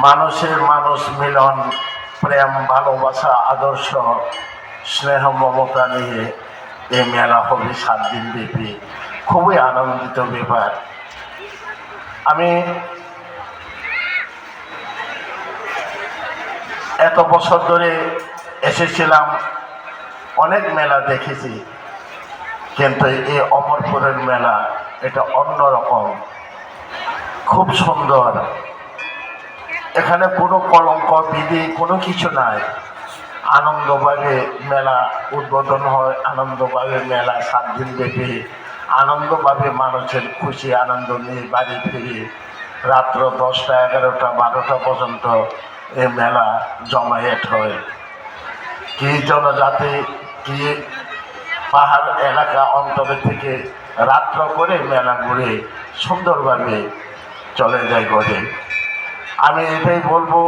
মানুষের মানুষ মিলন, প্রেম, ভালোবাসা, আদর্শ, স্নেহ, মমতা নিয়ে এই মেলা হবে 7 দিন ব্যাপী। খুবই আনন্দিত ব্যাপার। আমি এত বছর ধরে এসেছিলাম, অনেক মেলা দেখেছি, কিন্তু এই অমরপুরের মেলা এটা অন্যরকম, খুব সুন্দর। এখানে কোনো কলঙ্ক বিধি কোনো কিছু নাই। আনন্দভাবে মেলা উদ্বোধন হয়, আনন্দভাবে মেলা 7 দিন ব্যাপী, আনন্দভাবে মানুষের খুশি আনন্দ নিয়ে বাড়ি ফিরে রাত্র 10টা, 11টা, 12টা পর্যন্ত এই মেলা জমায়েত হয়। কি জনজাতি, কি পাহাড় এলাকা অঞ্চলে থেকে রাত্র করে মেলা ঘুরে সুন্দরভাবে চলে যায় ঘরে। আমি এটাই বলবো,